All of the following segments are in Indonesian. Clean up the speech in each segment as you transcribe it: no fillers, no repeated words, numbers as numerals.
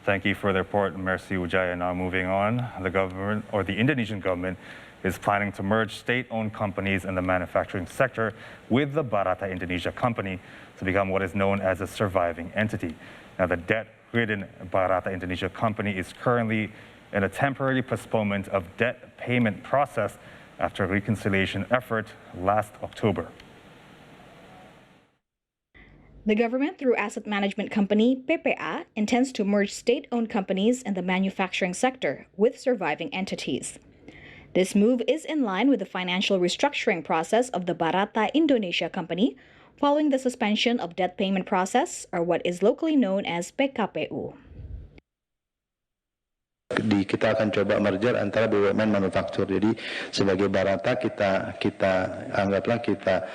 Thank you for the report, Mercy Wijaya. Now moving on, the Indonesian government is planning to merge state-owned companies in the manufacturing sector with the Barata Indonesia company to become what is known as a surviving entity. Now, the debt-ridden Barata Indonesia company is currently in a temporary postponement of debt payment process after a reconciliation effort last October. The government, through asset management company PPA, intends to merge state-owned companies in the manufacturing sector with surviving entities. This move is in line with the financial restructuring process of the Barata Indonesia company following the suspension of debt payment process, or what is locally known as PKPU. Kita akan coba merger antara BUMN manufaktur. Jadi sebagai Barata kita anggaplah kita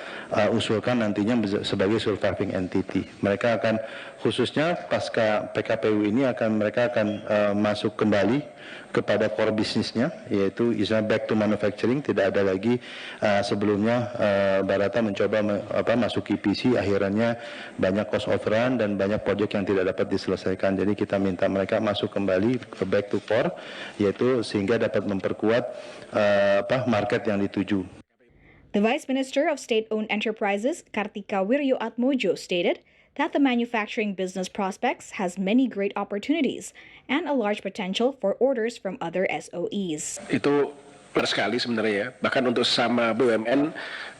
usulkan nantinya sebagai surviving entity. Mereka akan khususnya pasca PKPU ini mereka akan masuk kembali kepada core bisnisnya, yaitu istilah back to manufacturing. Tidak ada lagi sebelumnya Barata mencoba masuk EPC, akhirnya banyak cost overrun dan banyak proyek yang tidak dapat diselesaikan. Jadi kita minta mereka masuk kembali ke back to core, yaitu sehingga dapat memperkuat market yang dituju. The Vice Minister of State-Owned Enterprises, Kartika Wirjoatmojo, stated that the manufacturing business prospects has many great opportunities and a large potential for orders from other SOEs. Itu benar sekali sebenarnya ya, bahkan untuk sama BUMN,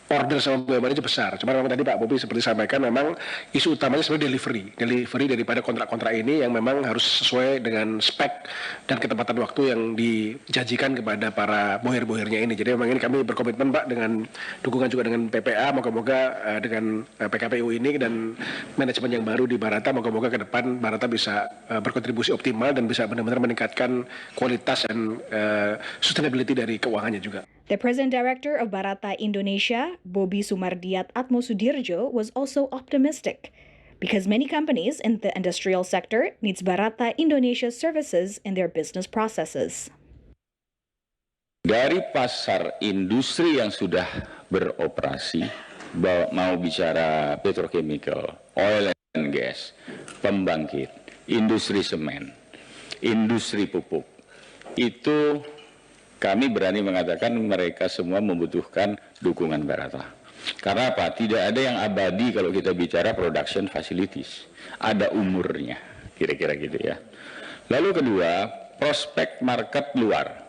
order sama BUMN itu besar. Cuma memang tadi Pak Bobi seperti sampaikan, memang isu utamanya sebenarnya delivery daripada kontrak-kontrak ini yang memang harus sesuai dengan spek dan ketepatan waktu yang dijanjikan kepada para bohir-bohirnya ini. Jadi memang ini kami berkomitmen Pak dengan dukungan juga dengan PPA, moga-moga dengan PKPU ini dan manajemen yang baru di Barata, moga-moga ke depan Barata bisa berkontribusi optimal dan bisa benar-benar meningkatkan kualitas dan sustainability dari keuangannya juga. The President Director of Barata Indonesia, Bobi Sumardiat Atmosudirjo, was also optimistic because many companies in the industrial sector needs Barata Indonesia services in their business processes. Dari pasar industri yang sudah beroperasi, mau bicara petrochemical, oil and gas, pembangkit, industri semen, industri pupuk, itu kami berani mengatakan mereka semua membutuhkan dukungan Barata. Karena apa? Tidak ada yang abadi kalau kita bicara production facilities. Ada umurnya, kira-kira gitu ya. Lalu kedua, prospek market luar.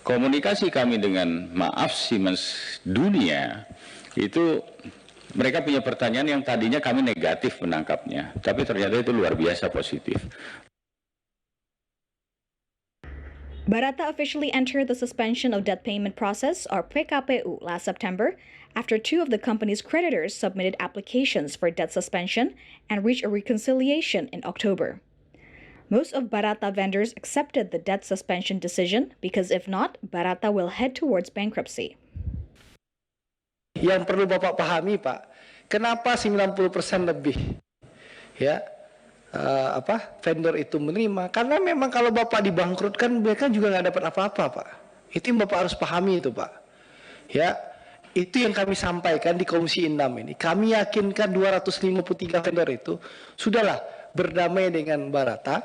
Komunikasi kami dengan Siemens dunia, itu mereka punya pertanyaan yang tadinya kami negatif menangkapnya. Tapi ternyata itu luar biasa positif. Barata officially entered the suspension of debt payment process, or PKPU, last September after two of the company's creditors submitted applications for debt suspension and reached a reconciliation in October. Most of Barata vendors accepted the debt suspension decision because if not, Barata will head towards bankruptcy. Yang perlu Bapak pahami, Pak, kenapa 90% lebih? Ya. Vendor itu menerima, karena memang kalau Bapak dibangkrutkan mereka juga nggak dapat apa-apa, Pak. Itu yang Bapak harus pahami itu, Pak. Ya, itu yang kami sampaikan di Komisi 6 ini. Kami yakinkan 253 vendor itu sudahlah berdamai dengan Barata.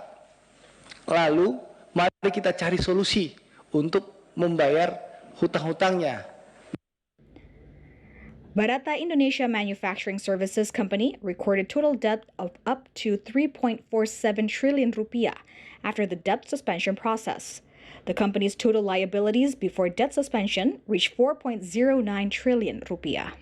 Lalu mari kita cari solusi untuk membayar hutang-hutangnya. Barata Indonesia Manufacturing Services Company recorded total debt of up to 3.47 trillion rupiah after the debt suspension process. The company's total liabilities before debt suspension reached 4.09 trillion rupiah.